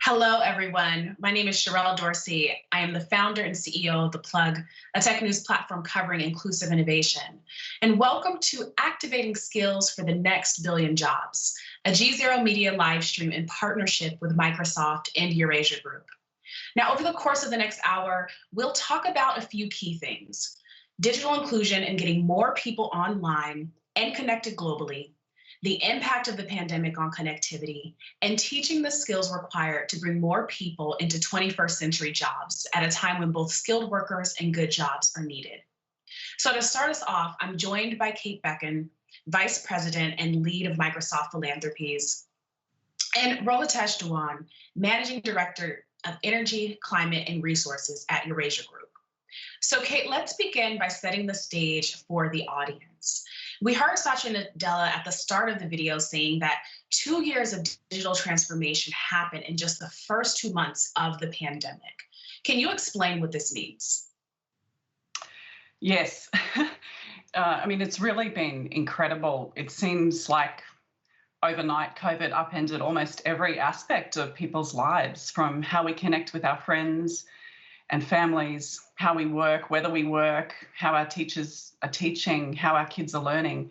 Hello, everyone. My name is Sherrell Dorsey. I am the founder and CEO of The Plug, a tech news platform covering inclusive innovation. And welcome to Activating Skills for the Next Billion Jobs, a GZERO Media live stream in partnership with Microsoft and Eurasia Group. Now, over the course of the next hour, we'll talk about a few key things: digital inclusion and getting more people online and connected globally, the impact of the pandemic on connectivity, and teaching the skills required to bring more people into 21st century jobs at a time when both skilled workers and good jobs are needed. So to start us off, I'm joined by Kate Behncken, Vice President and Lead of Microsoft Philanthropies, and Rohitesh Dhawan, Managing Director of Energy, Climate, and Resources at Eurasia Group. So Kate, let's begin by setting the stage for the audience. We heard Satya Nadella at the start of the video saying that 2 years of digital transformation happened in just the first 2 months of the pandemic. Can you explain what this means? Yes. I mean, it's really been incredible. It seems like overnight COVID upended almost every aspect of people's lives, from how we connect with our friends and families, how we work, whether we work, how our teachers are teaching, how our kids are learning.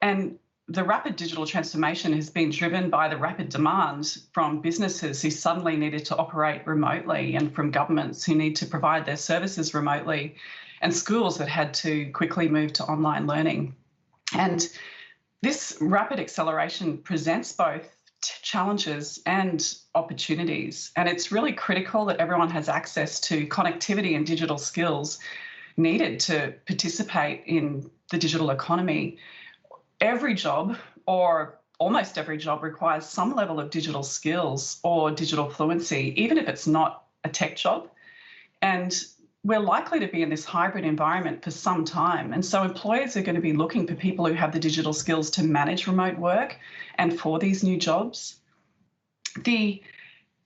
And the rapid digital transformation has been driven by the rapid demand from businesses who suddenly needed to operate remotely, and from governments who need to provide their services remotely, and schools that had to quickly move to online learning. And this rapid acceleration presents both challenges and opportunities. And it's really critical that everyone has access to connectivity and digital skills needed to participate in the digital economy. Every job, or almost every job, requires some level of digital skills or digital fluency, even if it's not a tech job. And we're likely to be in this hybrid environment for some time. And so employers are going to be looking for people who have the digital skills to manage remote work and for these new jobs. The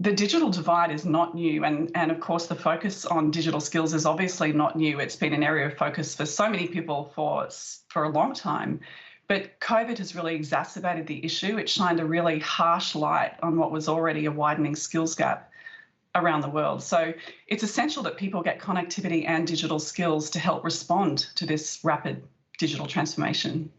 digital divide is not new. And of course, the focus on digital skills is obviously not new. It's been an area of focus for so many people for a long time. But COVID has really exacerbated the issue. It shined a really harsh light on what was already a widening skills gap around the world. So it's essential that people get connectivity and digital skills to help respond to this rapid digital transformation.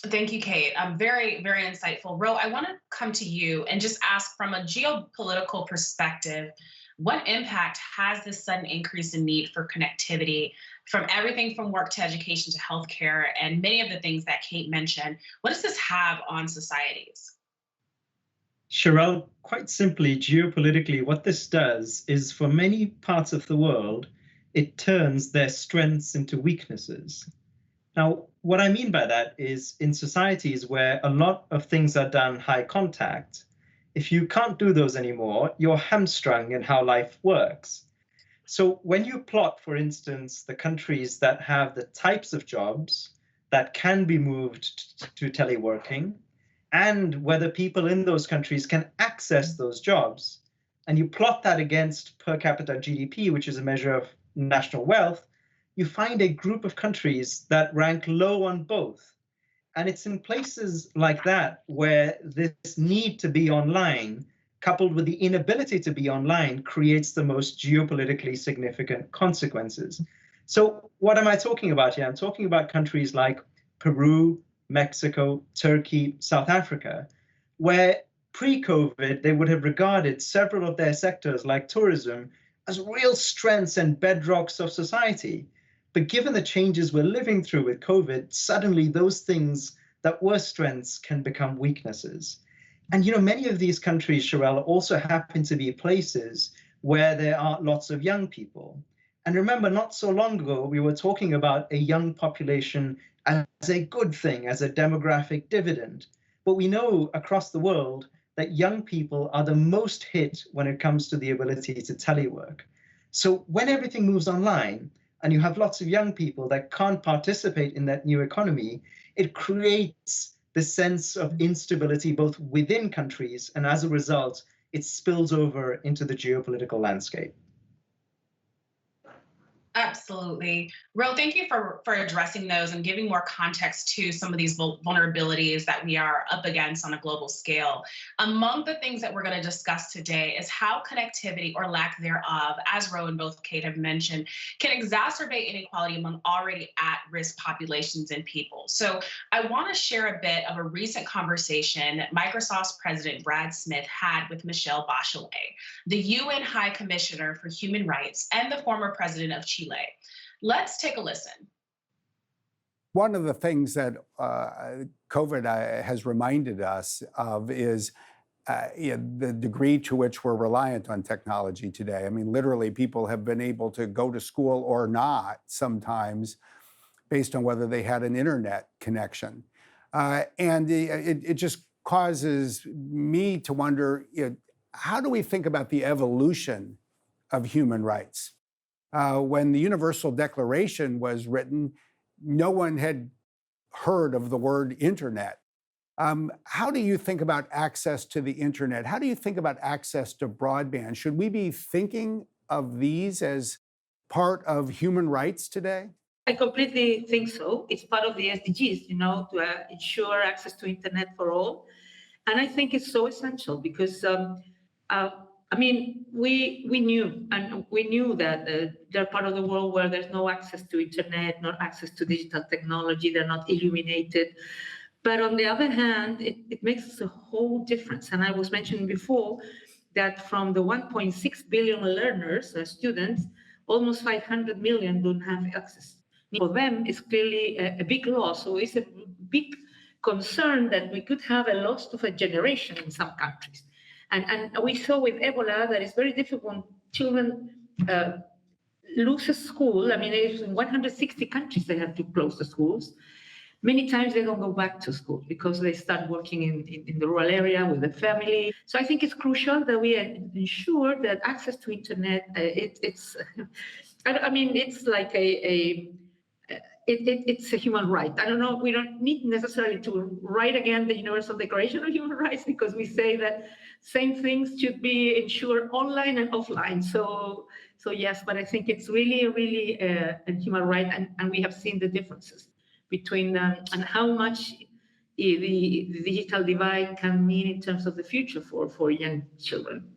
Thank you, Kate. Very, very insightful. Ro, I want to come to you and just ask, from a geopolitical perspective, what impact has this sudden increase in need for connectivity, from everything from work to education to healthcare, and many of the things that Kate mentioned? What does this have on societies? Sherrell, quite simply, geopolitically, what this does is, for many parts of the world, it turns their strengths into weaknesses. Now, what I mean by that is, in societies where a lot of things are done high contact, if you can't do those anymore, you're hamstrung in how life works. So when you plot, for instance, the countries that have the types of jobs that can be moved to teleworking, and whether people in those countries can access those jobs, and you plot that against per capita GDP, which is a measure of national wealth, you find a group of countries that rank low on both. And it's in places like that where this need to be online, coupled with the inability to be online, creates the most geopolitically significant consequences. So what am I talking about here? I'm talking about countries like Peru, Mexico, Turkey, South Africa, where pre-COVID, they would have regarded several of their sectors, like tourism, as real strengths and bedrocks of society. But given the changes we're living through with COVID, suddenly those things that were strengths can become weaknesses. And many of these countries, Sherrell, also happen to be places where there are lots of young people. And remember, not so long ago, we were talking about a young population as a good thing, as a demographic dividend. But we know across the world that young people are the most hit when it comes to the ability to telework. So when everything moves online and you have lots of young people that can't participate in that new economy, it creates this sense of instability both within countries, and as a result, it spills over into the geopolitical landscape. Absolutely. Ro, thank you for addressing those and giving more context to some of these vulnerabilities that we are up against on a global scale. Among the things that we're going to discuss today is how connectivity or lack thereof, as Ro and both Kate have mentioned, can exacerbate inequality among already at-risk populations and people. So I want to share a bit of a recent conversation that Microsoft's president, Brad Smith, had with Michelle Bachelet, the UN High Commissioner for Human Rights and the former president of Chile. Let's take a listen. One of the things that COVID has reminded us of is the degree to which we're reliant on technology today. I mean, literally, people have been able to go to school or not sometimes based on whether they had an internet connection. And it just causes me to wonder, how do we think about the evolution of human rights? When the Universal Declaration was written, no one had heard of the word internet. How do you think about access to the internet? How do you think about access to broadband? Should we be thinking of these as part of human rights today? I completely think so. It's part of the SDGs, to ensure access to internet for all. And I think it's so essential because we knew that they're part of the world where there's no access to internet, no access to digital technology, they're not illuminated. But on the other hand, it makes a whole difference. And I was mentioning before that from the 1.6 billion learners, students, almost 500 million don't have access. For them, it's clearly a big loss. So it's a big concern that we could have a loss of a generation in some countries. And we saw with Ebola that it's very difficult. Children lose a school. I mean, in 160 countries, they have to close the schools. Many times they don't go back to school because they start working in the rural area with the family. So I think it's crucial that we ensure that access to internet, it's like it's a human right. I don't know, we don't need necessarily to write again the Universal Declaration of Human Rights because we say that same things should be ensured online and offline. So yes, but I think it's really, really a human right, and we have seen the differences between and how much the digital divide can mean in terms of the future for young children.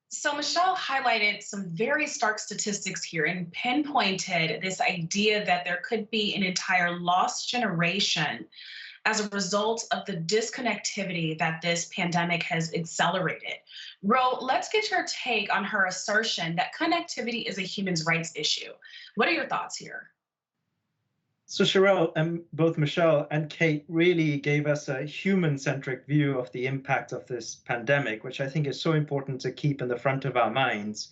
So Michelle highlighted some very stark statistics here and pinpointed this idea that there could be an entire lost generation as a result of the disconnectivity that this pandemic has accelerated. Ro, let's get your take on her assertion that connectivity is a human rights issue. What are your thoughts here? So Sherrell, both Michelle and Kate really gave us a human-centric view of the impact of this pandemic, which I think is so important to keep in the front of our minds.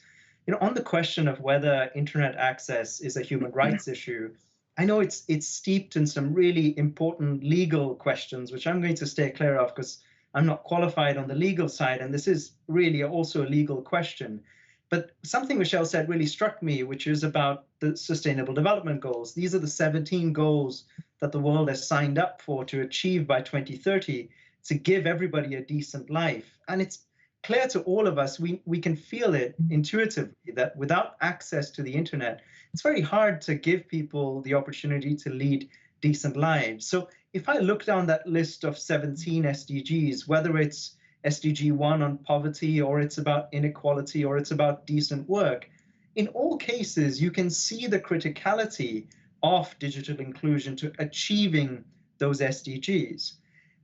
On the question of whether internet access is a human rights issue, I know it's steeped in some really important legal questions, which I'm going to stay clear of because I'm not qualified on the legal side, and this is really also a legal question. But something Michelle said really struck me, which is about the Sustainable Development Goals. These are the 17 goals that the world has signed up for to achieve by 2030 to give everybody a decent life. And it's clear to all of us, we can feel it intuitively that without access to the internet, it's very hard to give people the opportunity to lead decent lives. So if I look down that list of 17 SDGs, whether it's SDG 1 on poverty, or it's about inequality, or it's about decent work, in all cases, you can see the criticality of digital inclusion to achieving those SDGs.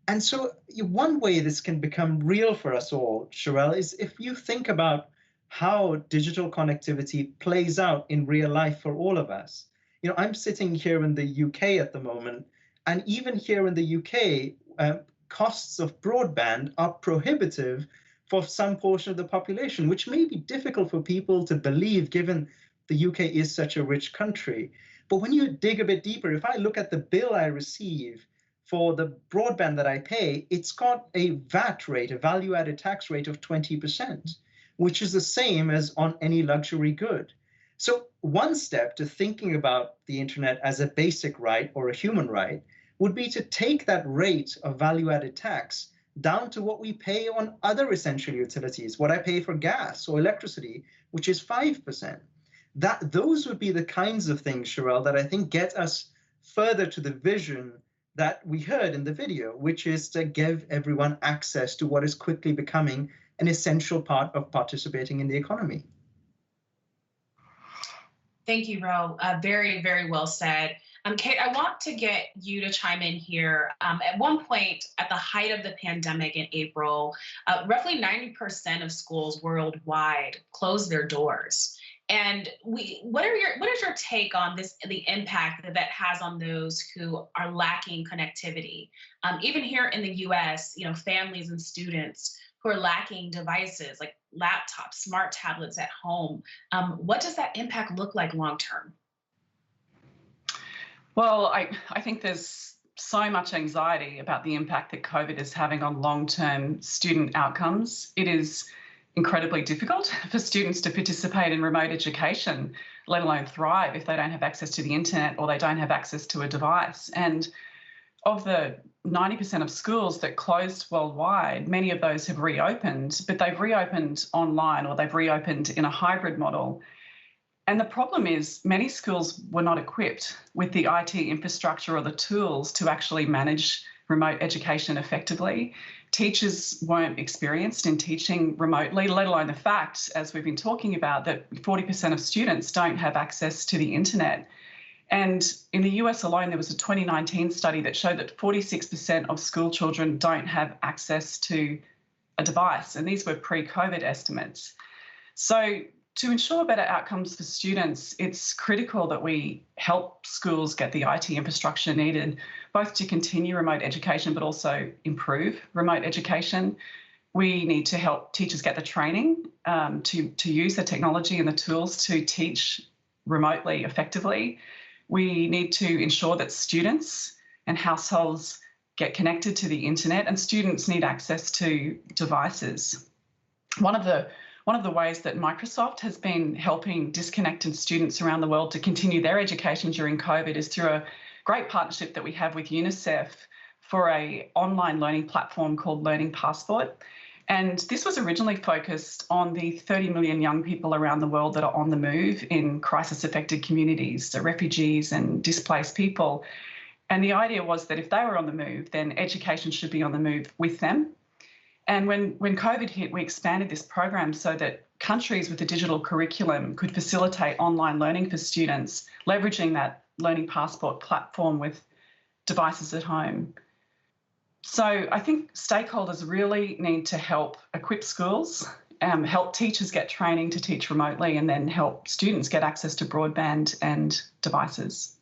And so one way this can become real for us all, Sherrell, is if you think about how digital connectivity plays out in real life for all of us. I'm sitting here in the UK at the moment, and even here in the UK, costs of broadband are prohibitive for some portion of the population, which may be difficult for people to believe given the UK is such a rich country. But when you dig a bit deeper, if I look at the bill I receive for the broadband that I pay, it's got a VAT rate, a value-added tax rate of 20%, which is the same as on any luxury good. So one step to thinking about the internet as a basic right or a human right would be to take that rate of value-added tax down to what we pay on other essential utilities, what I pay for gas or electricity, which is 5%. Those would be the kinds of things, Sherrell, that I think get us further to the vision that we heard in the video, which is to give everyone access to what is quickly becoming an essential part of participating in the economy. Thank you, Ro. Very, very well said. Kate, I want to get you to chime in here. At one point, at the height of the pandemic in April, roughly 90% of schools worldwide closed their doors. And what is your take on this, the impact that has on those who are lacking connectivity? Even here in the U.S., families and students who are lacking devices like laptops, smart tablets at home. What does that impact look like long term? Well, I think there's so much anxiety about the impact that COVID is having on long-term student outcomes. It is incredibly difficult for students to participate in remote education, let alone thrive, if they don't have access to the internet or they don't have access to a device. And of the 90% of schools that closed worldwide, many of those have reopened, but they've reopened online or they've reopened in a hybrid model. And the problem is many schools were not equipped with the IT infrastructure or the tools to actually manage remote education effectively. Teachers weren't experienced in teaching remotely, let alone the fact, as we've been talking about, that 40% of students don't have access to the internet. And in the US alone, there was a 2019 study that showed that 46% of school children don't have access to a device. And these were pre-COVID estimates. So to ensure better outcomes for students, it's critical that we help schools get the IT infrastructure needed, both to continue remote education, but also improve remote education. We need to help teachers get the training to use the technology and the tools to teach remotely effectively. We need to ensure that students and households get connected to the internet, and students need access to devices. One of the ways that Microsoft has been helping disconnected students around the world to continue their education during COVID is through a great partnership that we have with UNICEF for an online learning platform called Learning Passport. And this was originally focused on the 30 million young people around the world that are on the move in crisis-affected communities, so refugees and displaced people. And the idea was that if they were on the move, then education should be on the move with them. And when COVID hit, we expanded this program so that countries with a digital curriculum could facilitate online learning for students, leveraging that Learning Passport platform with devices at home. So I think stakeholders really need to help equip schools, help teachers get training to teach remotely, and then help students get access to broadband and devices.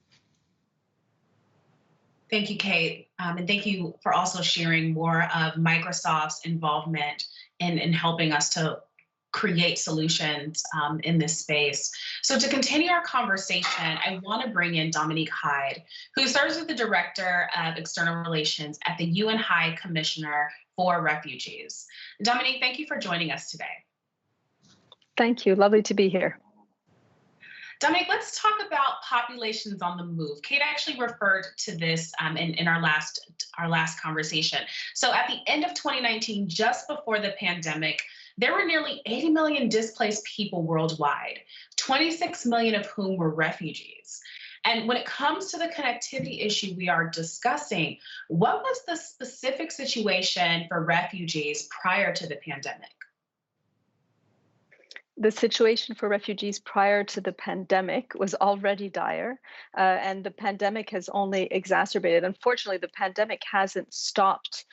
Thank you, Kate. And thank you for also sharing more of Microsoft's involvement in helping us to create solutions in this space. So to continue our conversation, I want to bring in Dominique Hyde, who serves as the Director of External Relations at the UN High Commissioner for Refugees. Dominique, thank you for joining us today. Thank you. Lovely to be here. Dominique, let's talk about populations on the move. Kate actually referred to this in our last conversation. So at the end of 2019, just before the pandemic, there were nearly 80 million displaced people worldwide, 26 million of whom were refugees. And when it comes to the connectivity issue we are discussing, what was the specific situation for refugees prior to the pandemic? The situation for refugees prior to the pandemic was already dire, and the pandemic has only exacerbated. Unfortunately, the pandemic hasn't stopped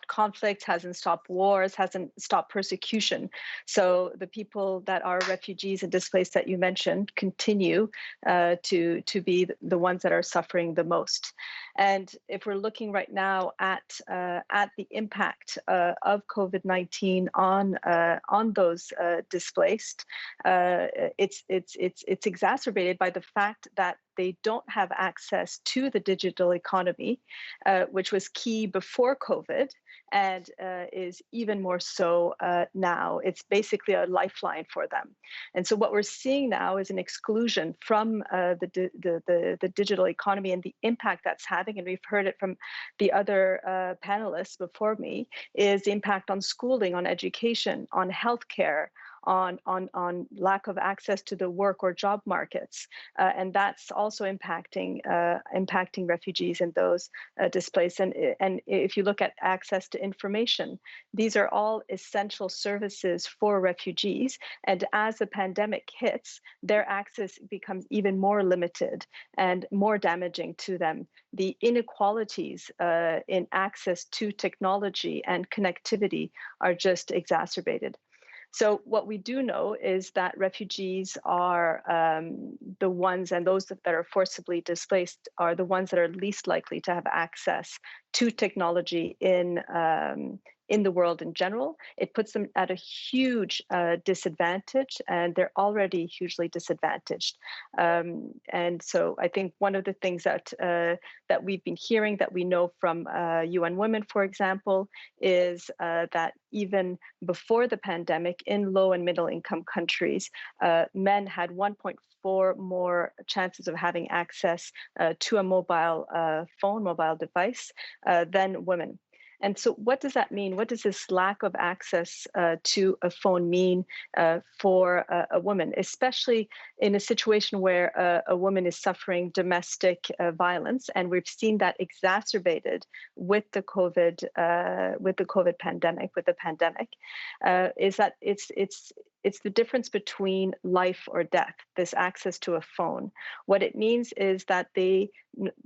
conflict, hasn't stopped wars, hasn't stopped persecution. So the people that are refugees and displaced that you mentioned continue to be the ones that are suffering the most. And if we're looking right now at the impact of COVID-19 on those displaced, it's exacerbated by the fact that they don't have access to the digital economy, which was key before COVID and is even more so now. It's basically a lifeline for them. And so what we're seeing now is an exclusion from the digital economy and the impact that's having, and we've heard it from the other panelists before me, is the impact on schooling, on education, on healthcare, on lack of access to the work or job markets, and that's also impacting refugees and those displaced. And if you look at access to information, these are all essential services for refugees. And as the pandemic hits, their access becomes even more limited and more damaging to them. The inequalities in access to technology and connectivity are just exacerbated. So what we do know is that refugees are the ones, and those that are forcibly displaced are the ones that are least likely to have access to technology in the world in general. It puts them at a huge disadvantage, and they're already hugely disadvantaged. And so I think one of the things that we've been hearing, that we know from UN Women, for example, is that even before the pandemic, in low and middle income countries, men had 1.4 more chances of having access to a mobile phone, mobile device than women. And so what does that mean? What does this lack of access to a phone mean for a woman, especially in a situation where a woman is suffering domestic violence? And we've seen that exacerbated with the COVID pandemic, is that it's the difference between life or death, this access to a phone. What it means is that they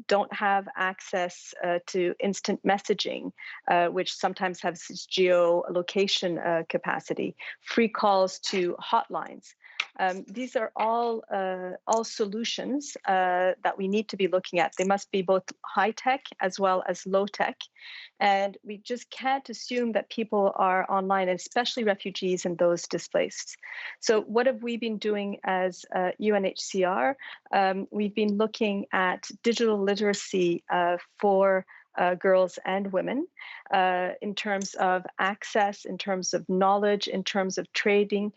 don't have access to instant messaging, which sometimes has geolocation capacity, free calls to hotlines. These are all solutions that we need to be looking at. They must be both high tech as well as low tech. And we just can't assume that people are online, especially refugees and those displaced. So what have we been doing as UNHCR? We've been looking at digital literacy for girls and women in terms of access, in terms of knowledge, in terms of training,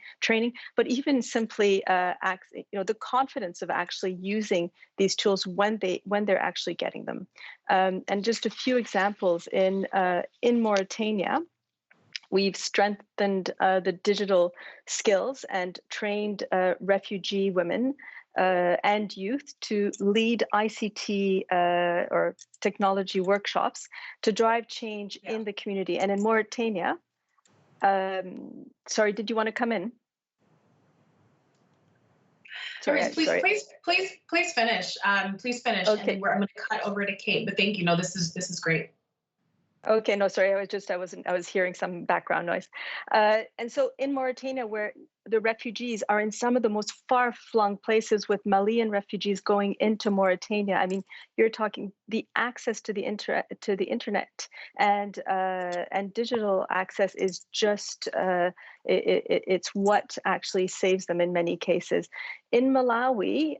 but even simply the confidence of actually using these tools when they're actually getting them. And just a few examples in Mauritania. We've strengthened the digital skills and trained refugee women and youth to lead ICT or technology workshops to drive change in the community. And in Mauritania, sorry, did you want to come in? Sorry, please finish. Please finish. Okay. And I'm going to cut over to Kate. But thank you. No, this is great. Okay, no, sorry, I was hearing some background noise. And so in Mauritania, where the refugees are in some of the most far-flung places, with Malian refugees going into Mauritania, I mean, you're talking the access to the internet and digital access is just it's what actually saves them in many cases. In Malawi,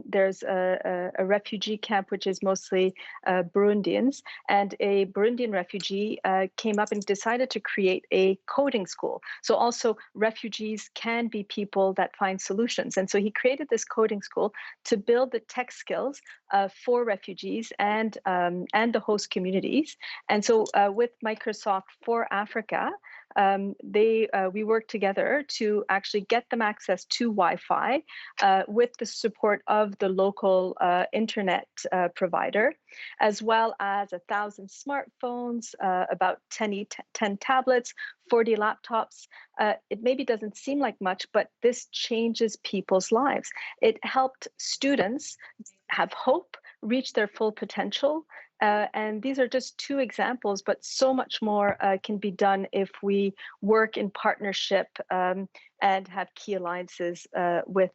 there's a refugee camp which is mostly Burundians, and a Burundian refugee came up and decided to create a coding school. So also refugees can be people that find solutions. And so he created this coding school to build the tech skills for refugees and the host communities. And so with Microsoft for Africa, we worked together to actually get them access to Wi-Fi with the support of the local internet provider, as well as 1,000 smartphones, about 10 tablets, 40 laptops. It maybe doesn't seem like much, but this changes people's lives. It helped students have hope, reach their full potential. And these are just two examples, but so much more can be done if we work in partnership and have key alliances with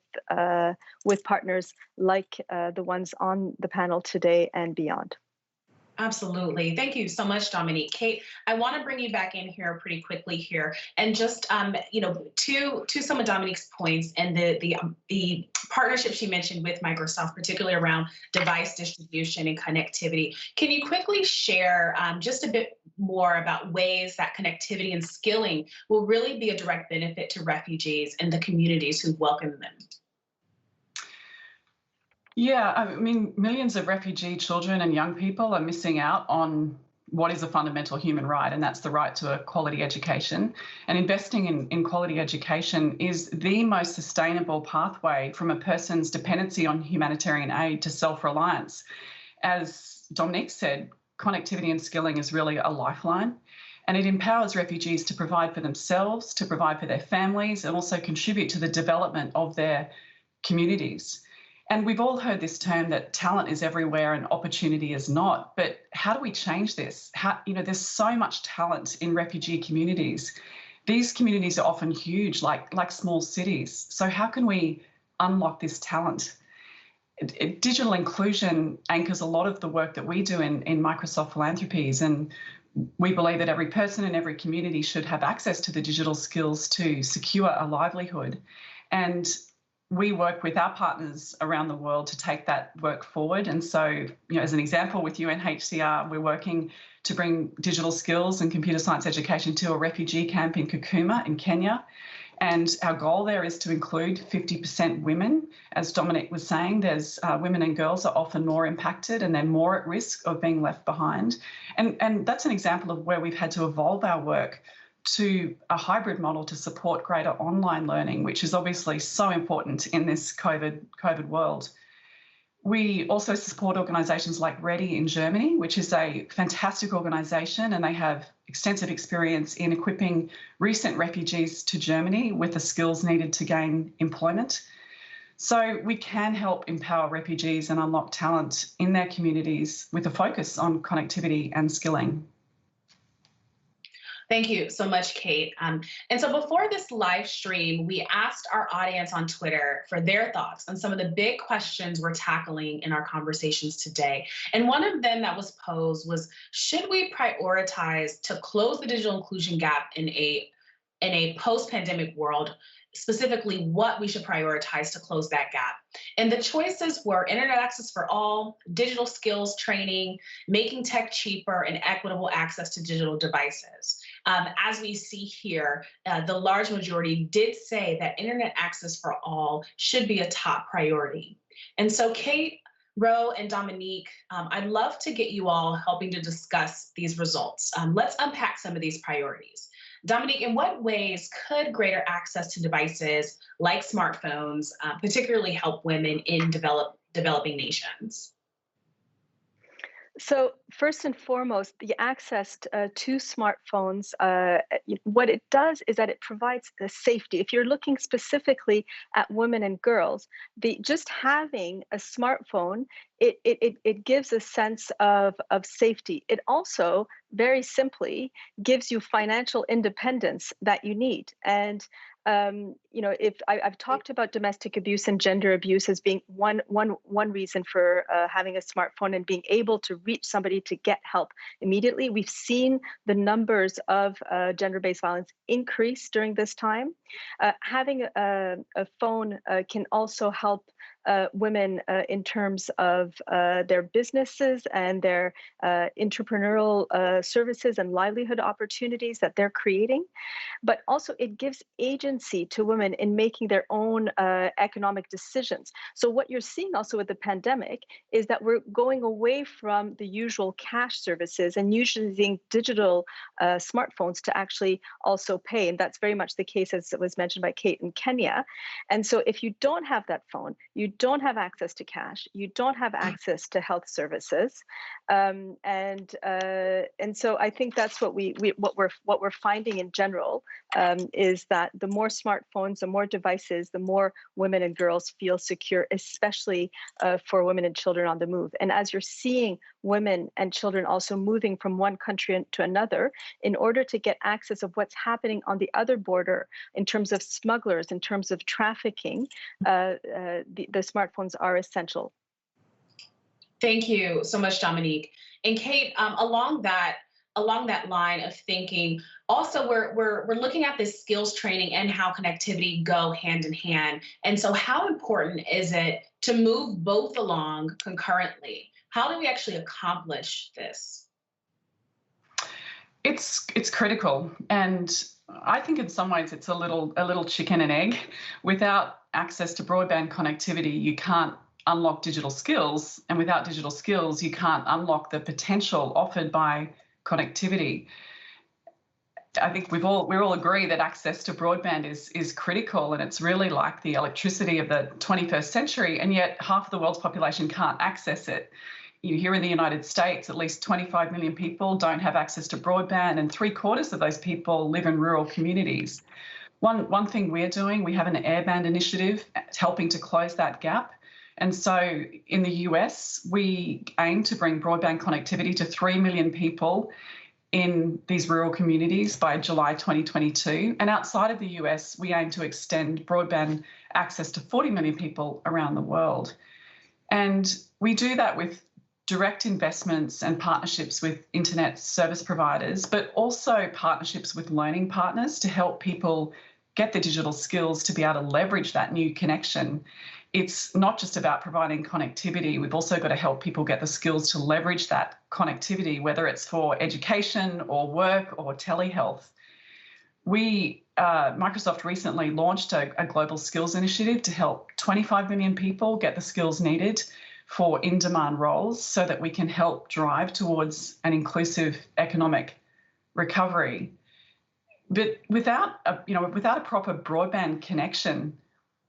partners like the ones on the panel today and beyond. Absolutely. Thank you so much, Dominique. Kate, I want to bring you back in here pretty quickly here, and just to some of Dominique's points and the partnership she mentioned with Microsoft, particularly around device distribution and connectivity. Can you quickly share just a bit more about ways that connectivity and skilling will really be a direct benefit to refugees and the communities who welcome them? Yeah, I mean, millions of refugee children and young people are missing out on what is a fundamental human right, and that's the right to a quality education. And investing in quality education is the most sustainable pathway from a person's dependency on humanitarian aid to self-reliance. As Dominique said, connectivity and skilling is really a lifeline, and it empowers refugees to provide for themselves, to provide for their families, and also contribute to the development of their communities. And we've all heard this term that talent is everywhere and opportunity is not. But how do we change this? There's so much talent in refugee communities. These communities are often huge, like small cities. So how can we unlock this talent? Digital inclusion anchors a lot of the work that we do in Microsoft Philanthropies. And we believe that every person in every community should have access to the digital skills to secure a livelihood. And we work with our partners around the world to take that work forward. And so, as an example, with UNHCR, we're working to bring digital skills and computer science education to a refugee camp in Kakuma in Kenya. And our goal there is to include 50% women. As Dominique was saying, there's women and girls are often more impacted and they're more at risk of being left behind. And that's an example of where we've had to evolve our work to a hybrid model to support greater online learning, which is obviously so important in this COVID world. We also support organisations like Ready in Germany, which is a fantastic organisation, and they have extensive experience in equipping recent refugees to Germany with the skills needed to gain employment. So we can help empower refugees and unlock talent in their communities with a focus on connectivity and skilling. Thank you so much, Kate. And so before this live stream, we asked our audience on Twitter for their thoughts on some of the big questions we're tackling in our conversations today. And one of them that was posed was, should we prioritize to close the digital inclusion gap in a post-pandemic world? Specifically, what we should prioritize to close that gap. And the choices were internet access for all, digital skills training, making tech cheaper, and equitable access to digital devices. As we see here, the large majority did say that internet access for all should be a top priority. And so Kate, Ro, and Dominique, I'd love to get you all helping to discuss these results. Let's unpack some of these priorities. Dominique, in what ways could greater access to devices like smartphones particularly help women in developing nations? So first and foremost, the access to smartphones, what it does is that it provides the safety. If you're looking specifically at women and girls, just having a smartphone, it gives a sense of safety. It also, very simply, gives you financial independence that you need. And if I've talked about domestic abuse and gender abuse as being one reason for having a smartphone and being able to reach somebody to get help immediately. We've seen the numbers of gender-based violence increase during this time. Having a phone can also help women in terms of their businesses and their entrepreneurial services and livelihood opportunities that they're creating. But also it gives agency to women in making their own economic decisions. So what you're seeing also with the pandemic is that we're going away from the usual cash services and using digital smartphones to actually also pay. And that's very much the case, as was mentioned by Kate, in Kenya. And so if you don't have that phone, you don't have access to cash, you don't have access to health services. And so I think that's what we're finding in general. Is that the more smartphones, the more devices, the more women and girls feel secure, especially for women and children on the move. And as you're seeing women and children also moving from one country to another, in order to get access of what's happening on the other border in terms of smugglers, in terms of trafficking, the smartphones are essential. Thank you so much, Dominique. And Kate, along that line of thinking, also we're looking at this skills training and how connectivity go hand in hand. And so how important is it to move both along concurrently? How do we actually accomplish this? It's critical, and I think in some ways it's a little chicken and egg. Without access to broadband connectivity, you can't unlock digital skills, and without digital skills, you can't unlock the potential offered by connectivity. I think we all agree that access to broadband is critical, and it's really like the electricity of the 21st century, and yet half of the world's population can't access it. Here in the United States, at least 25 million people don't have access to broadband, and 3/4 of those people live in rural communities. One thing we're doing, we have an Airband initiative helping to close that gap. And so in the US, we aim to bring broadband connectivity to 3 million people in these rural communities by July 2022. And outside of the US, we aim to extend broadband access to 40 million people around the world. And we do that with direct investments and partnerships with internet service providers, but also partnerships with learning partners to help people get the digital skills to be able to leverage that new connection. It's not just about providing connectivity. We've also got to help people get the skills to leverage that connectivity, whether it's for education or work or telehealth. Microsoft recently launched a global skills initiative to help 25 million people get the skills needed for in-demand roles so that we can help drive towards an inclusive economic recovery. But without a proper broadband connection,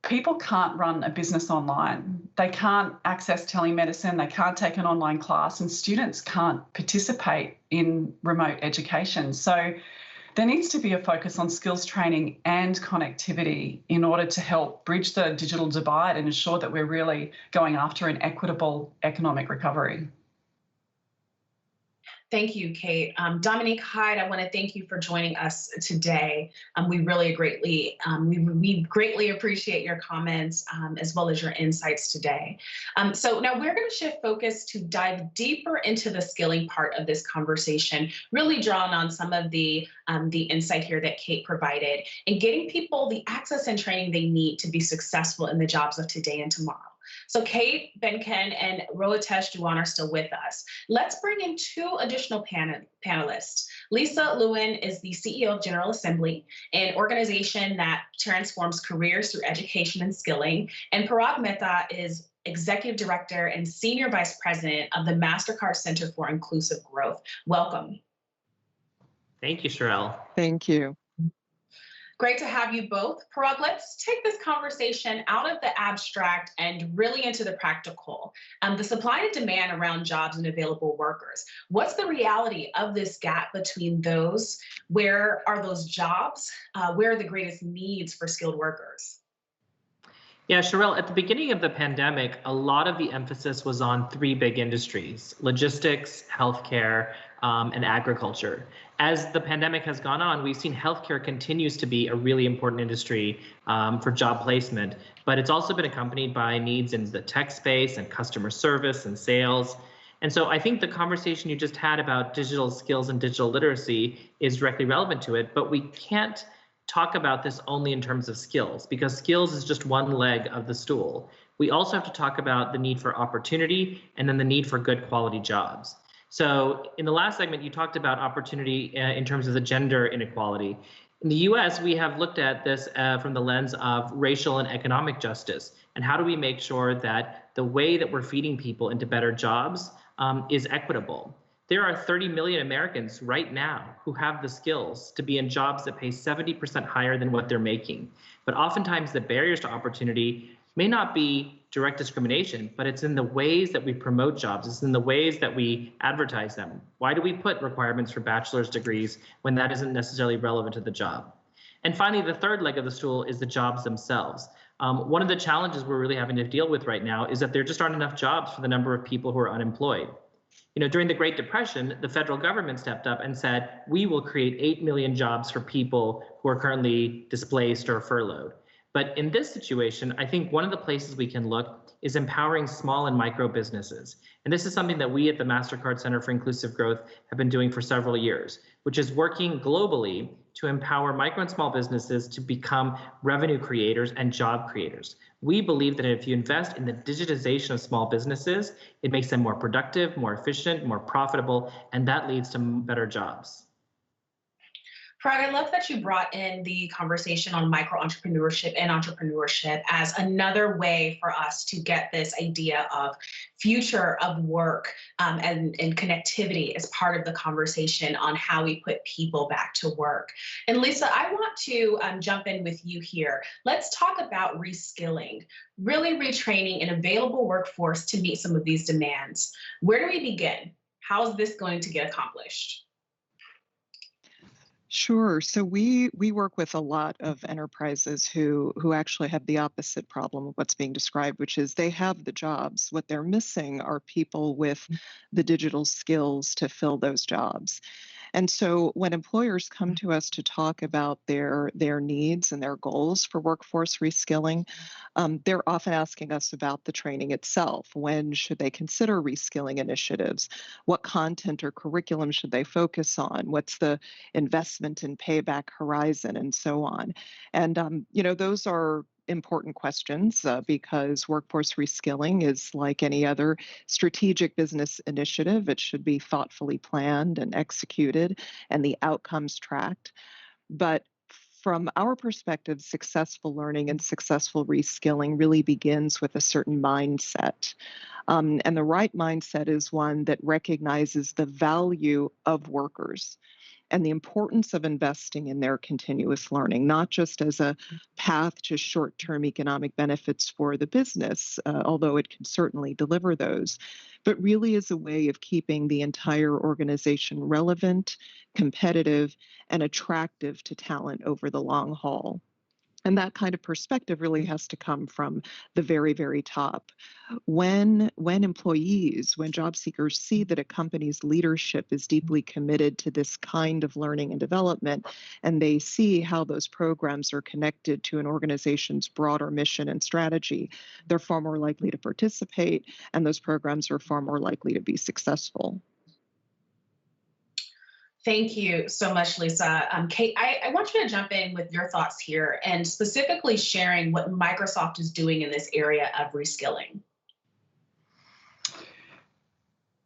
people can't run a business online. They can't access telemedicine, they can't take an online class, and students can't participate in remote education. So there needs to be a focus on skills training and connectivity in order to help bridge the digital divide and ensure that we're really going after an equitable economic recovery. Thank you, Kate. Dominique, Hyde, I want to thank you for joining us today. We really greatly appreciate your comments as well as your insights today. So now we're going to shift focus to dive deeper into the skilling part of this conversation, really drawing on some of the insight here that Kate provided, and getting people the access and training they need to be successful in the jobs of today and tomorrow. So Kate, Behncken, and Rohitesh Dhawan are still with us. Let's bring in two additional panelists. Lisa Lewin is the CEO of General Assembly, an organization that transforms careers through education and skilling. And Parag Mehta is Executive Director and Senior Vice President of the Mastercard Center for Inclusive Growth. Welcome. Thank you, Sherrell. Thank you. Great to have you both. Parag, let's take this conversation out of the abstract and really into the practical. The supply and demand around jobs and available workers. What's the reality of this gap between those? Where are those jobs? Where are the greatest needs for skilled workers? Yeah, Sherrell, at the beginning of the pandemic, a lot of the emphasis was on three big industries: logistics, healthcare, and agriculture. As the pandemic has gone on, we've seen healthcare continues to be a really important industry for job placement, but it's also been accompanied by needs in the tech space and customer service and sales. And so I think the conversation you just had about digital skills and digital literacy is directly relevant to it, but we can't talk about this only in terms of skills, because skills is just one leg of the stool. We also have to talk about the need for opportunity and then the need for good quality jobs. So in the last segment, you talked about opportunity in terms of the gender inequality. In the US, we have looked at this from the lens of racial and economic justice. And how do we make sure that the way that we're feeding people into better jobs is equitable? There are 30 million Americans right now who have the skills to be in jobs that pay 70% higher than what they're making. But oftentimes the barriers to opportunity may not be direct discrimination, but it's in the ways that we promote jobs. It's in the ways that we advertise them. Why do we put requirements for bachelor's degrees when that isn't necessarily relevant to the job? And finally, the third leg of the stool is the jobs themselves. One of the challenges we're really having to deal with right now is that there just aren't enough jobs for the number of people who are unemployed. You know, during the Great Depression, the federal government stepped up and said, we will create 8 million jobs for people who are currently displaced or furloughed. But in this situation, I think one of the places we can look is empowering small and micro businesses. And this is something that we at the Mastercard Center for Inclusive Growth have been doing for several years, which is working globally to empower micro and small businesses to become revenue creators and job creators. We believe that if you invest in the digitization of small businesses, it makes them more productive, more efficient, more profitable, and that leads to better jobs. Parag, I love that you brought in the conversation on micro-entrepreneurship and entrepreneurship as another way for us to get this idea of future of work and connectivity as part of the conversation on how we put people back to work. And Lisa, I want to jump in with you here. Let's talk about reskilling, really retraining an available workforce to meet some of these demands. Where do we begin? How is this going to get accomplished? Sure. So we work with a lot of enterprises who actually have the opposite problem of what's being described, which is they have the jobs. What they're missing are people with the digital skills to fill those jobs. And so when employers come to us to talk about their needs and their goals for workforce reskilling, they're often asking us about the training itself. When should they consider reskilling initiatives? What content or curriculum should they focus on? What's the investment and payback horizon, and so on? And those are important questions because workforce reskilling is like any other strategic business initiative. It should be thoughtfully planned and executed and the outcomes tracked. But from our perspective, successful learning and successful reskilling really begins with a certain mindset. And the right mindset is one that recognizes the value of workers and the importance of investing in their continuous learning, not just as a path to short-term economic benefits for the business, although it can certainly deliver those, but really as a way of keeping the entire organization relevant, competitive, and attractive to talent over the long haul. And that kind of perspective really has to come from the very, very top. When employees, when job seekers see that a company's leadership is deeply committed to this kind of learning and development, and they see how those programs are connected to an organization's broader mission and strategy, they're far more likely to participate, and those programs are far more likely to be successful. Thank you so much, Lisa. Kate, I want you to jump in with your thoughts here and specifically sharing what Microsoft is doing in this area of reskilling.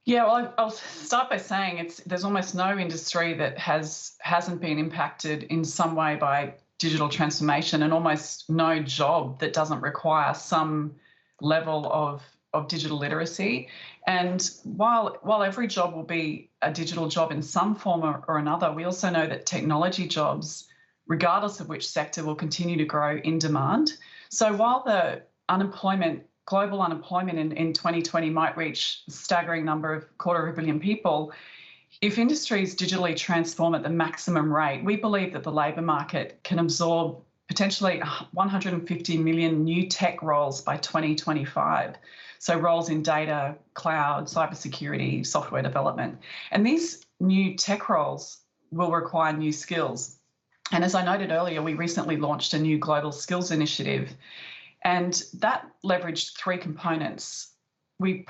Yeah, well, I'll start by saying there's almost no industry that hasn't been impacted in some way by digital transformation, and almost no job that doesn't require some level of digital literacy. And while every job will be a digital job in some form or another, we also know that technology jobs, regardless of which sector, will continue to grow in demand. So while the global unemployment in 2020 might reach a staggering number of 250 million people, if industries digitally transform at the maximum rate, we believe that the labour market can absorb potentially 150 million new tech roles by 2025. So roles in data, cloud, cybersecurity, software development. And these new tech roles will require new skills. And as I noted earlier, we recently launched a new global skills initiative, and that leveraged three components. We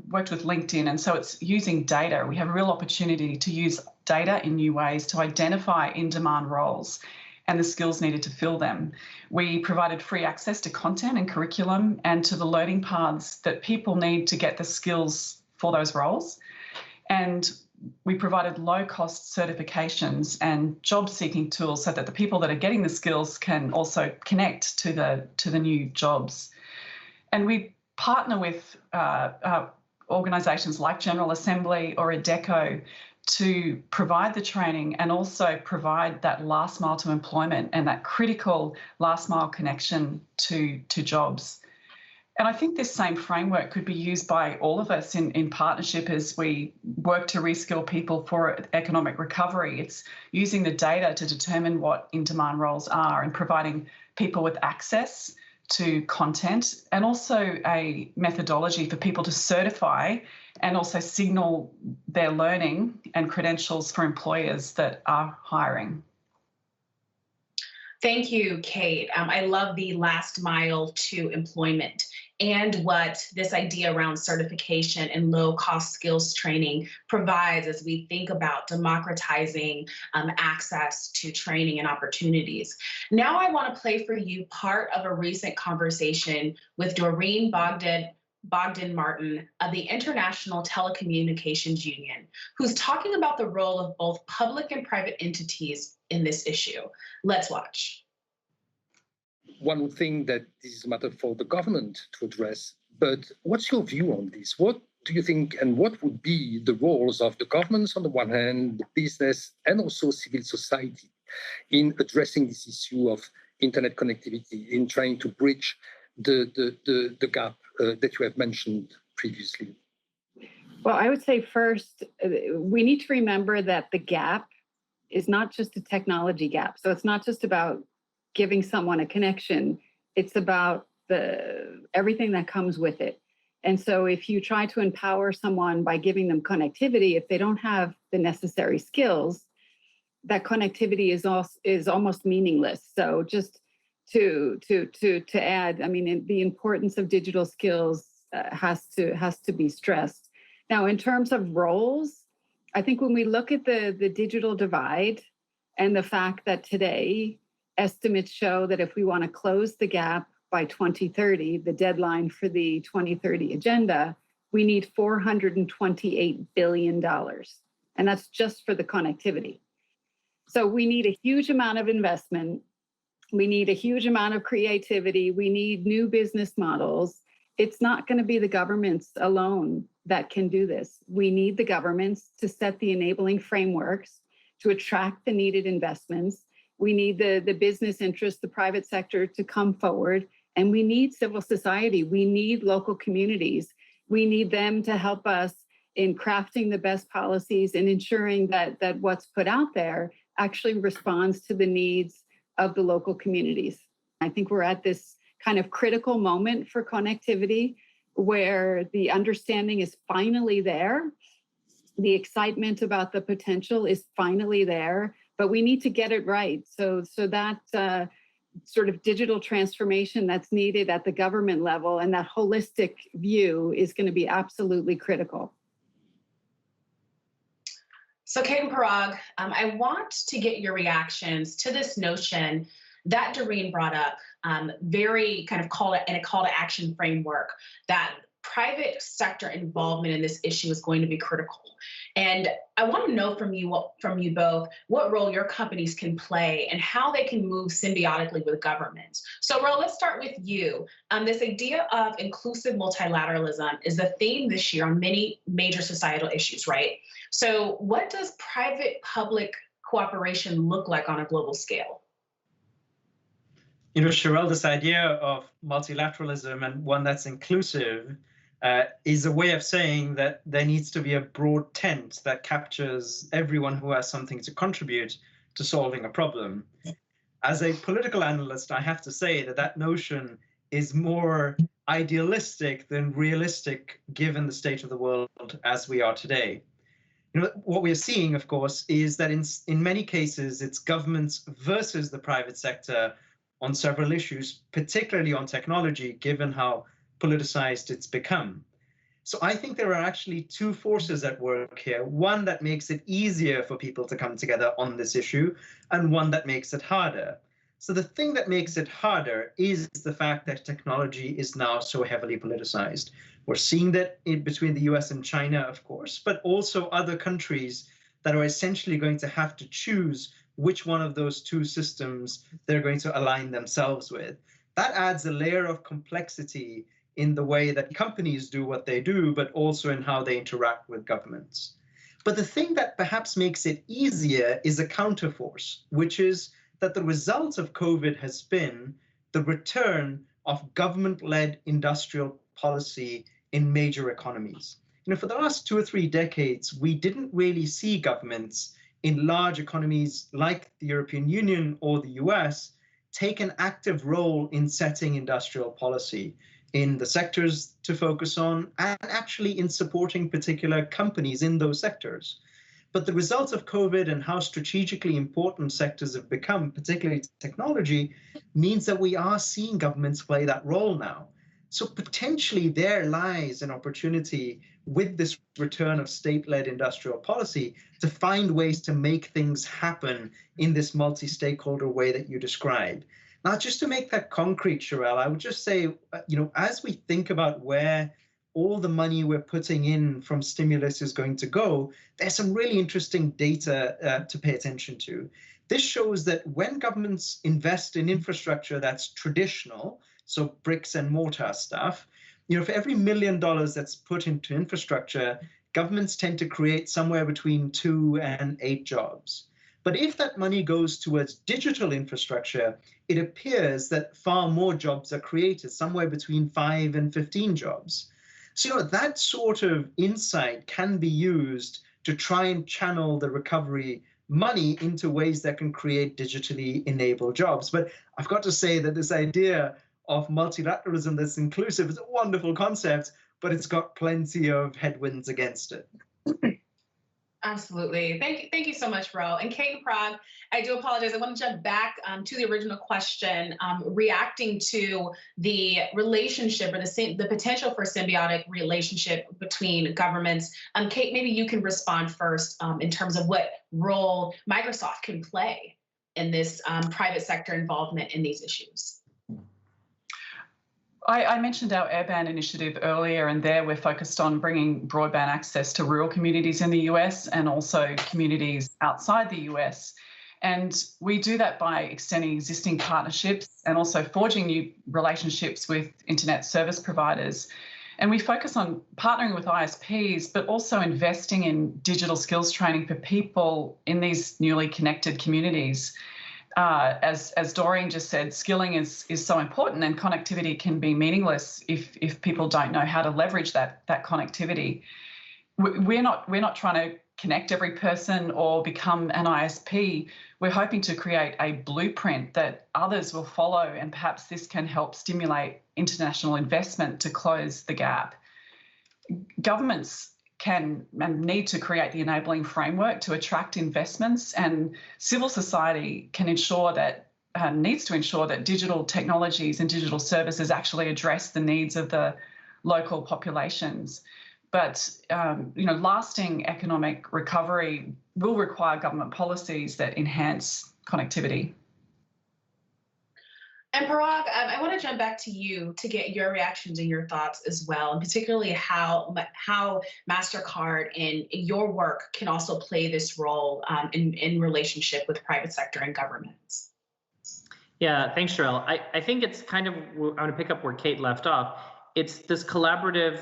worked with LinkedIn, and so it's using data. We have a real opportunity to use data in new ways to identify in-demand roles and the skills needed to fill them. We provided free access to content and curriculum and to the learning paths that people need to get the skills for those roles. And we provided low-cost certifications and job-seeking tools so that the people that are getting the skills can also connect to the new jobs. And we partner with organisations like General Assembly or Adecco to provide the training and also provide that last mile to employment and that critical last mile connection to jobs. And I think this same framework could be used by all of us in partnership as we work to reskill people for economic recovery. It's using the data to determine what in-demand roles are and providing people with access to content and also a methodology for people to certify and also signal their learning and credentials for employers that are hiring. Thank you, Kate. I love the last mile to employment and what this idea around certification and low-cost skills training provides as we think about democratizing access to training and opportunities. Now I want to play for you part of a recent conversation with Doreen Bogdan-Martin of the International Telecommunications Union, who's talking about the role of both public and private entities in this issue. Let's watch. One would think that this is a matter for the government to address, but what's your view on this? What do you think, and what would be the roles of the governments on the one hand, the business, and also civil society in addressing this issue of internet connectivity, in trying to bridge the gap that you have mentioned previously? Well, I would say first, we need to remember that the gap is not just a technology gap. So it's not just about giving someone a connection. It's about everything that comes with it. And so if you try to empower someone by giving them connectivity, if they don't have the necessary skills, that connectivity is almost meaningless. So just to add, I mean, the importance of digital skills has to be stressed. Now, in terms of roles, I think when we look at the digital divide and the fact that today estimates show that if we want to close the gap by 2030, the deadline for the 2030 agenda, we need $428 billion. And that's just for the connectivity. So we need a huge amount of investment. We need a huge amount of creativity. We need new business models. It's not going to be the governments alone that can do this. We need the governments to set the enabling frameworks to attract the needed investments. We need the business interests, the private sector to come forward, and we need civil society. We need local communities. We need them to help us in crafting the best policies and ensuring that what's put out there actually responds to the needs of the local communities. I think we're at this kind of critical moment for connectivity where the understanding is finally there. The excitement about the potential is finally there, but we need to get it right. So that sort of digital transformation that's needed at the government level and that holistic view is going to be absolutely critical. So Kate and Parag, I want to get your reactions to this notion that Doreen brought up, very kind of in a call to action framework, that private sector involvement in this issue is going to be critical. And I want to know from you both what role your companies can play and how they can move symbiotically with governments. So Ro, let's start with you. This idea of inclusive multilateralism is the theme this year on many major societal issues, right? So what does private-public cooperation look like on a global scale? You know, Sherrell, this idea of multilateralism and one that's inclusive is a way of saying that there needs to be a broad tent that captures everyone who has something to contribute to solving a problem. As a political analyst, I have to say that notion is more idealistic than realistic given the state of the world as we are today. You know, what we're seeing, of course, is that in many cases, it's governments versus the private sector on several issues, particularly on technology, given how politicized it's become. So I think there are actually two forces at work here, one that makes it easier for people to come together on this issue, and one that makes it harder. So the thing that makes it harder is the fact that technology is now so heavily politicized. We're seeing that between the US and China, of course, but also other countries that are essentially going to have to choose which one of those two systems they're going to align themselves with. That adds a layer of complexity in the way that companies do what they do, but also in how they interact with governments. But the thing that perhaps makes it easier is a counterforce, which is that the result of COVID has been the return of government-led industrial policy in major economies. You know, for the last 2 or 3 decades, we didn't really see governments in large economies like the European Union or the US take an active role in setting industrial policy in the sectors to focus on and actually in supporting particular companies in those sectors. But the results of COVID and how strategically important sectors have become, particularly technology, means that we are seeing governments play that role now. So potentially there lies an opportunity with this return of state-led industrial policy to find ways to make things happen in this multi-stakeholder way that you described. Now, just to make that concrete, Sherrell, I would just say, as we think about where all the money we're putting in from stimulus is going to go, there's some really interesting data to pay attention to. This shows that when governments invest in infrastructure that's traditional, so bricks and mortar stuff, for every $1 million that's put into infrastructure, governments tend to create somewhere between 2 and 8 jobs. But if that money goes towards digital infrastructure, it appears that far more jobs are created, somewhere between 5 and 15 jobs. So that sort of insight can be used to try and channel the recovery money into ways that can create digitally enabled jobs. But I've got to say that this idea of multilateralism that's inclusive is a wonderful concept, but it's got plenty of headwinds against it. Absolutely. Thank you so much, Ro. And Kate and Parag, I do apologize. I want to jump back to the original question, reacting to the relationship or the potential for a symbiotic relationship between governments. Kate, maybe you can respond first in terms of what role Microsoft can play in this private sector involvement in these issues. I mentioned our Airband initiative earlier, and there we're focused on bringing broadband access to rural communities in the US and also communities outside the US. And we do that by extending existing partnerships and also forging new relationships with internet service providers. And we focus on partnering with ISPs, but also investing in digital skills training for people in these newly connected communities. As Doreen just said, skilling is so important, and connectivity can be meaningless if people don't know how to leverage that connectivity. We're not trying to connect every person or become an ISP. We're hoping to create a blueprint that others will follow, and perhaps this can help stimulate international investment to close the gap. Governments can and need to create the enabling framework to attract investments, and civil society can ensure that needs to ensure that digital technologies and digital services actually address the needs of the local populations. But lasting economic recovery will require government policies that enhance connectivity. And Parag, I want to jump back to you to get your reactions and your thoughts as well, and particularly how Mastercard and your work can also play this role in relationship with private sector and governments. Yeah, thanks, Sherrell. I think it's kind of, I'm going to pick up where Kate left off. It's this collaborative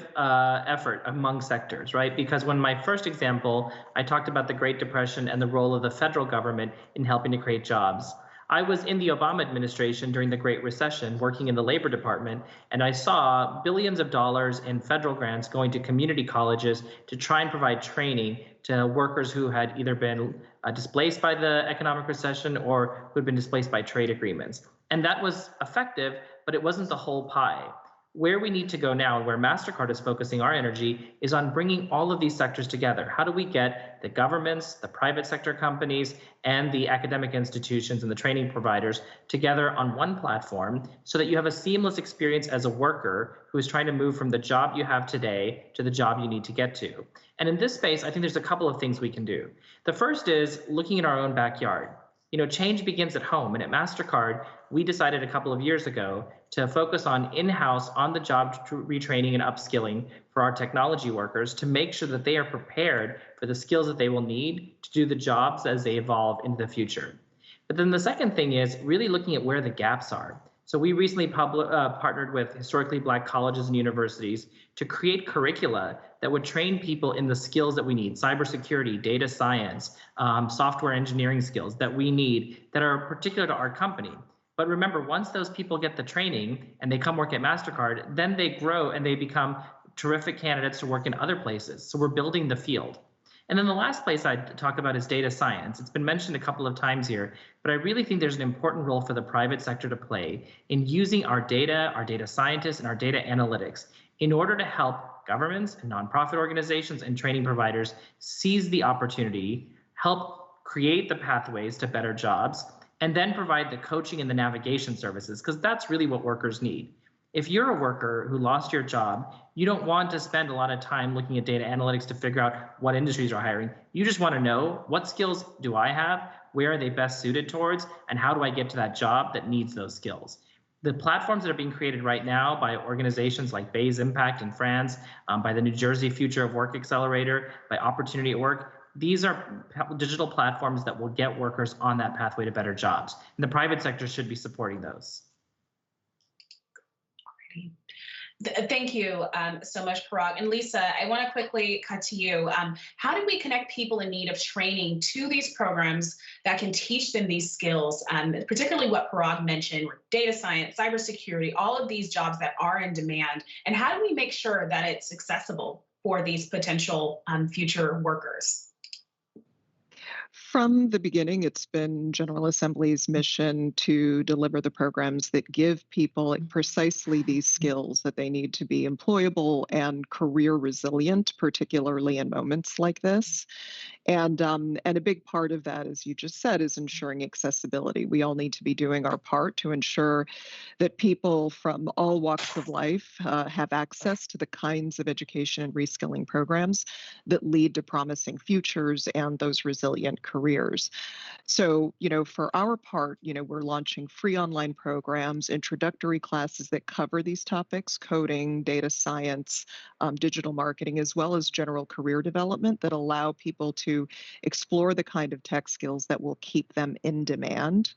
effort among sectors, right? Because when my first example, I talked about the Great Depression and the role of the federal government in helping to create jobs. I was in the Obama administration during the Great Recession, working in the Labor Department, and I saw billions of dollars in federal grants going to community colleges to try and provide training to workers who had either been displaced by the economic recession or who had been displaced by trade agreements. And that was effective, but it wasn't the whole pie. Where we need to go now, and where Mastercard is focusing our energy, is on bringing all of these sectors together. How do we get the governments, the private sector companies, and the academic institutions and the training providers together on one platform so that you have a seamless experience as a worker who is trying to move from the job you have today to the job you need to get to? And in this space, I think there's a couple of things we can do. The first is looking in our own backyard. Change begins at home. And at Mastercard, we decided a couple of years ago to focus on in-house, on-the-job retraining and upskilling for our technology workers to make sure that they are prepared for the skills that they will need to do the jobs as they evolve into the future. But then the second thing is really looking at where the gaps are. So we recently partnered with historically Black colleges and universities to create curricula that would train people in the skills that we need: cybersecurity, data science, software engineering skills that we need that are particular to our company. But remember, once those people get the training and they come work at Mastercard, then they grow and they become terrific candidates to work in other places. So we're building the field. And then the last place I'd talk about is data science. It's been mentioned a couple of times here, but I really think there's an important role for the private sector to play in using our data scientists, and our data analytics in order to help governments and nonprofit organizations and training providers seize the opportunity, help create the pathways to better jobs, and then provide the coaching and the navigation services, because that's really what workers need. If you're a worker who lost your job, you don't want to spend a lot of time looking at data analytics to figure out what industries are hiring. You just want to know, what skills do I have? Where are they best suited towards? And how do I get to that job that needs those skills? The platforms that are being created right now by organizations like Bayes Impact in France, by the New Jersey Future of Work Accelerator, by Opportunity at Work, these are digital platforms that will get workers on that pathway to better jobs. And the private sector should be supporting those. Thank you so much, Parag. And Lisa, I want to quickly cut to you. How do we connect people in need of training to these programs that can teach them these skills, particularly what Parag mentioned, data science, cybersecurity, all of these jobs that are in demand? And how do we make sure that it's accessible for these potential future workers? From the beginning, it's been General Assembly's mission to deliver the programs that give people precisely these skills that they need to be employable and career resilient, particularly in moments like this. And a big part of that, as you just said, is ensuring accessibility. We all need to be doing our part to ensure that people from all walks of life have access to the kinds of education and reskilling programs that lead to promising futures and those resilient careers. So, for our part, we're launching free online programs, introductory classes that cover these topics, coding, data science, digital marketing, as well as general career development that allow people to explore the kind of tech skills that will keep them in demand.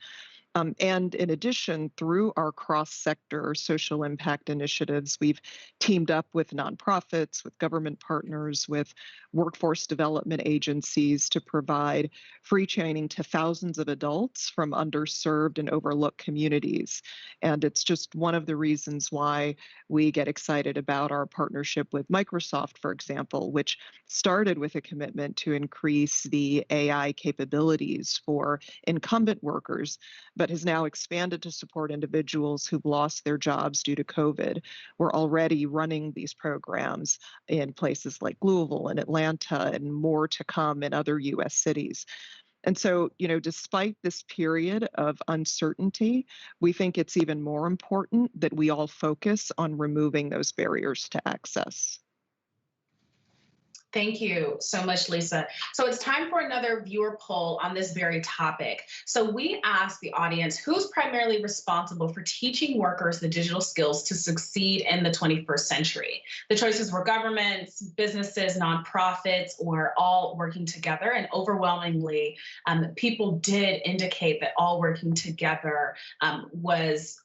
And in addition, through our cross-sector social impact initiatives, we've teamed up with nonprofits, with government partners, with workforce development agencies to provide free training to thousands of adults from underserved and overlooked communities. And it's just one of the reasons why we get excited about our partnership with Microsoft, for example, which started with a commitment to increase the AI capabilities for incumbent workers, but has now expanded to support individuals who've lost their jobs due to COVID. We're already running these programs in places like Louisville and Atlanta, and more to come in other US cities. And so, despite this period of uncertainty, we think it's even more important that we all focus on removing those barriers to access. Thank you so much, Lisa. So it's time for another viewer poll on this very topic. So we asked the audience, who's primarily responsible for teaching workers the digital skills to succeed in the 21st century? The choices were governments, businesses, nonprofits, or all working together. And overwhelmingly, people did indicate that all working together was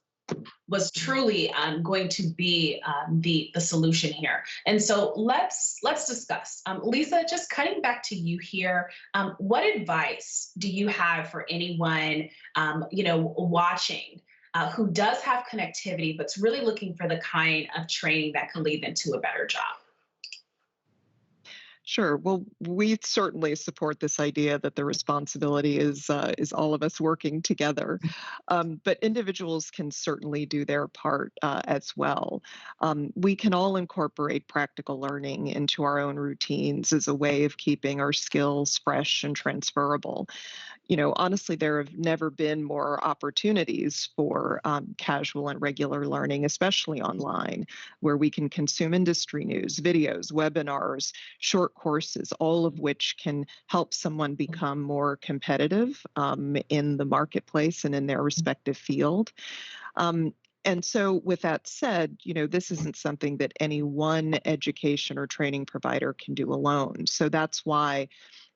truly going to be the solution here. And so let's discuss. Lisa, just cutting back to you here, what advice do you have for anyone watching who does have connectivity but's really looking for the kind of training that can lead them to a better job? Sure. Well, we certainly support this idea that the responsibility is all of us working together, but individuals can certainly do their part as well. We can all incorporate practical learning into our own routines as a way of keeping our skills fresh and transferable. Honestly, there have never been more opportunities for casual and regular learning, especially online, where we can consume industry news, videos, webinars, short courses, all of which can help someone become more competitive in the marketplace and in their respective field. And so with that said, this isn't something that any one education or training provider can do alone. So that's why,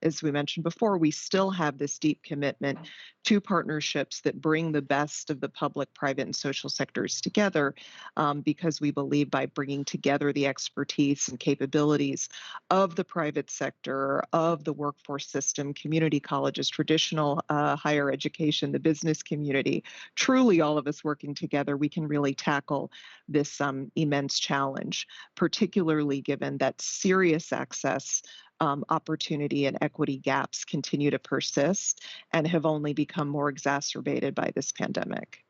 as we mentioned before, we still have this deep commitment to partnerships that bring the best of the public, private, and social sectors together, because we believe by bringing together the expertise and capabilities of the private sector, of the workforce system, community colleges, traditional higher education, the business community, truly all of us working together, we can really tackle this immense challenge, particularly given that serious access opportunity and equity gaps continue to persist and have only become more exacerbated by this pandemic.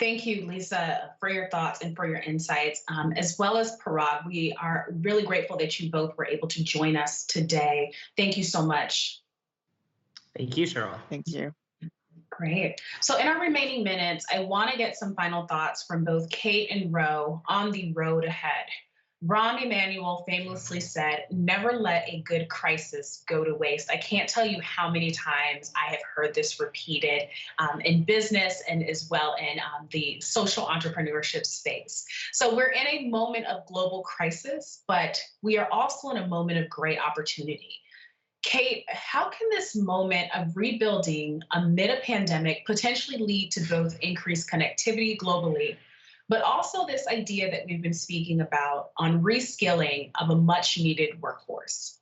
Thank you, Lisa, for your thoughts and for your insights, as well as Parag. We are really grateful that you both were able to join us today. Thank you so much. Thank you, Sherrell. Thank you. Great. So in our remaining minutes, I want to get some final thoughts from both Kate and Ro on the road ahead. Rahm Emanuel famously said, "Never let a good crisis go to waste." I can't tell you how many times I have heard this repeated in business and as well in the social entrepreneurship space. So we're in a moment of global crisis, but we are also in a moment of great opportunity. Kate, how can this moment of rebuilding amid a pandemic potentially lead to both increased connectivity globally, but also this idea that we've been speaking about on reskilling of a much needed workforce?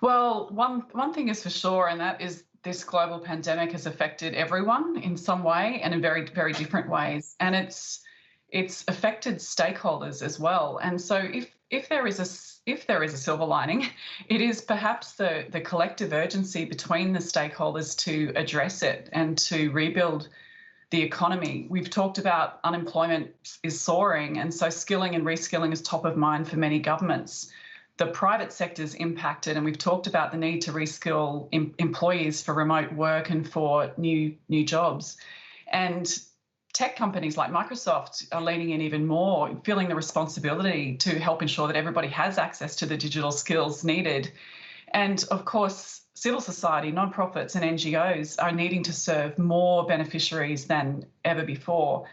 Well, one thing is for sure, and that is this global pandemic has affected everyone in some way and in very, very different ways. And it's affected stakeholders as well. And so if there is a silver lining, it is perhaps the collective urgency between the stakeholders to address it and to rebuild the economy. We've talked about unemployment is soaring, and so skilling and reskilling is top of mind for many governments. The private sector is impacted, and we've talked about the need to reskill employees for remote work and for new jobs. And tech companies like Microsoft are leaning in even more, feeling the responsibility to help ensure that everybody has access to the digital skills needed. And of course, civil society, nonprofits and NGOs are needing to serve more beneficiaries than ever before.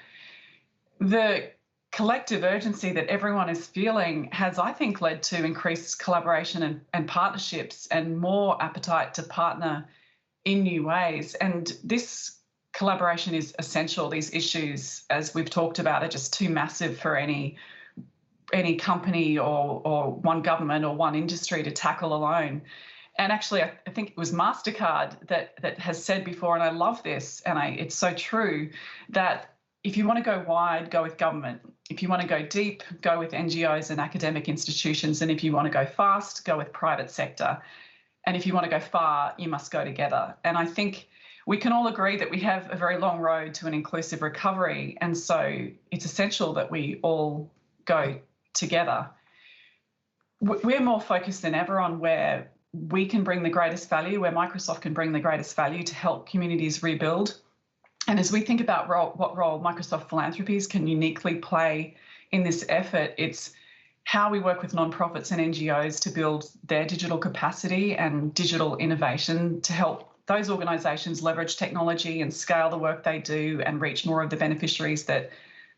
The collective urgency that everyone is feeling has, I think, led to increased collaboration and partnerships and more appetite to partner in new ways. And this collaboration is essential. These issues, as we've talked about, are just too massive for any company or one government or one industry to tackle alone. And actually, I think it was Mastercard that has said before, and I love this, and it's so true, that if you want to go wide, go with government. If you want to go deep, go with NGOs and academic institutions. And if you want to go fast, go with private sector. And if you want to go far, you must go together. And I think we can all agree that we have a very long road to an inclusive recovery. And so it's essential that we all go together. We're more focused than ever on where we can bring the greatest value, where Microsoft can bring the greatest value to help communities rebuild. And as we think about what role Microsoft Philanthropies can uniquely play in this effort, it's how we work with nonprofits and NGOs to build their digital capacity and digital innovation to help those organisations leverage technology and scale the work they do and reach more of the beneficiaries that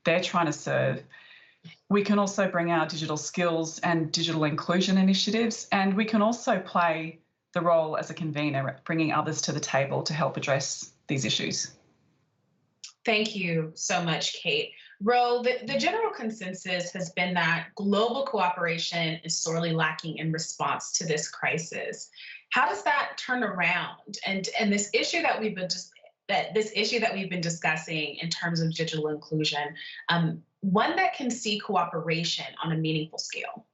they're trying to serve. We can also bring our digital skills and digital inclusion initiatives, and we can also play the role as a convener, bringing others to the table to help address these issues. Thank you so much, Kate. Ro, the general consensus has been that global cooperation is sorely lacking in response to this crisis. How does that turn around? And this issue that we've been discussing in terms of digital inclusion, one that can see cooperation on a meaningful scale.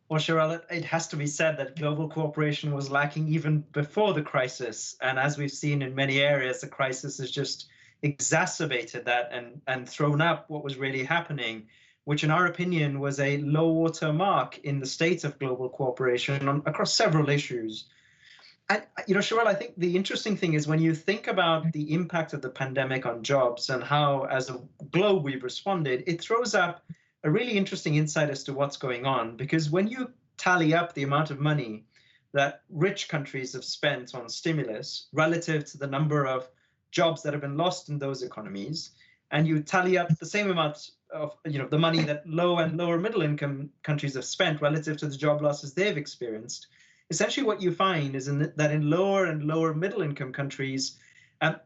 Well, Sherrell, it has to be said that global cooperation was lacking even before the crisis. And as we've seen in many areas, the crisis has just exacerbated that and thrown up what was really happening, which in our opinion was a low water mark in the state of global cooperation across several issues. And, Sherrell, I think the interesting thing is when you think about the impact of the pandemic on jobs and how, as a globe, we've responded, it throws up a really interesting insight as to what's going on. Because when you tally up the amount of money that rich countries have spent on stimulus relative to the number of jobs that have been lost in those economies, and you tally up the same amount of the money that low and lower middle income countries have spent relative to the job losses they've experienced, essentially what you find is that in lower and lower middle income countries,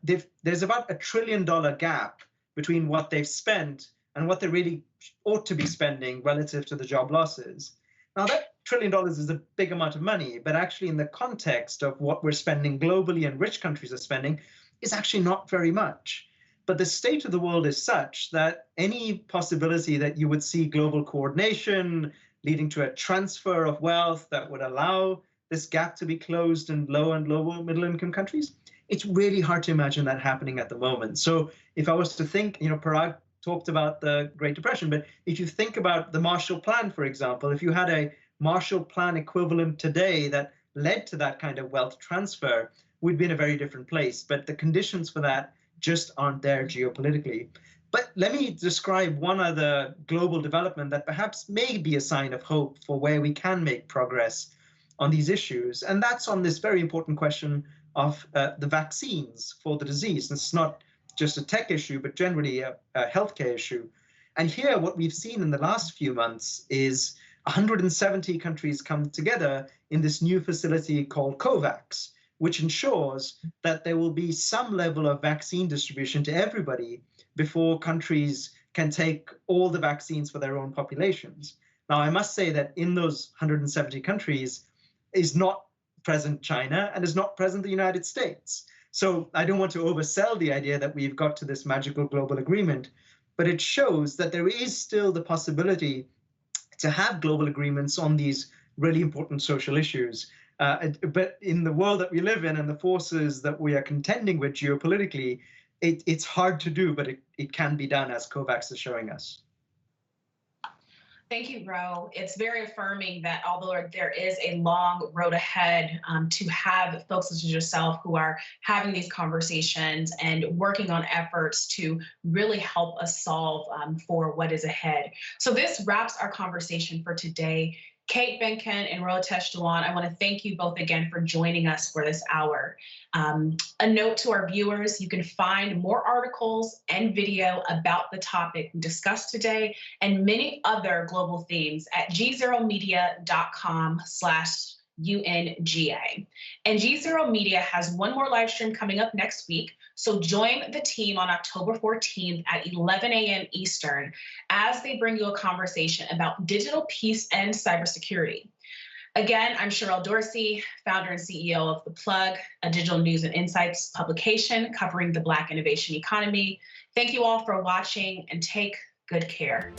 there's about $1 trillion gap between what they've spent and what they really ought to be spending relative to the job losses. Now, that $1 trillion is a big amount of money, but actually in the context of what we're spending globally and rich countries are spending is actually not very much. But the state of the world is such that any possibility that you would see global coordination leading to a transfer of wealth that would allow this gap to be closed in low and lower middle income countries It's really hard to imagine that happening at the moment. So if I was to think, Parag talked about the Great Depression, but if you think about the Marshall Plan, for example, if you had a Marshall Plan equivalent today that led to that kind of wealth transfer, we'd be in a very different place. But the conditions for that just aren't there geopolitically. But let me describe one other global development that perhaps may be a sign of hope for where we can make progress on these issues. And that's on this very important question of the vaccines for the disease. It's not just a tech issue, but generally a healthcare issue. And here, what we've seen in the last few months is 170 countries come together in this new facility called COVAX, which ensures that there will be some level of vaccine distribution to everybody before countries can take all the vaccines for their own populations. Now, I must say that in those 170 countries is not present China and is not present the United States. So I don't want to oversell the idea that we've got to this magical global agreement, but it shows that there is still the possibility to have global agreements on these really important social issues. But in the world that we live in and the forces that we are contending with geopolitically, it's hard to do, but it can be done, as COVAX is showing us. Thank you, Ro. It's very affirming that although there is a long road ahead, to have folks such as yourself who are having these conversations and working on efforts to really help us solve for what is ahead. So this wraps our conversation for today. Kate, Behncken, and Rohitesh, Dhawan, I want to thank you both again for joining us for this hour. A note to our viewers, you can find more articles and video about the topic we discussed today and many other global themes at gzeromedia.com/UNGA. And GZERO Media has one more live stream coming up next week. So join the team on October 14th at 11 a.m. Eastern as they bring you a conversation about digital peace and cybersecurity. Again, I'm Sherrell Dorsey, founder and CEO of The Plug, a digital news and insights publication covering the Black innovation economy. Thank you all for watching and take good care.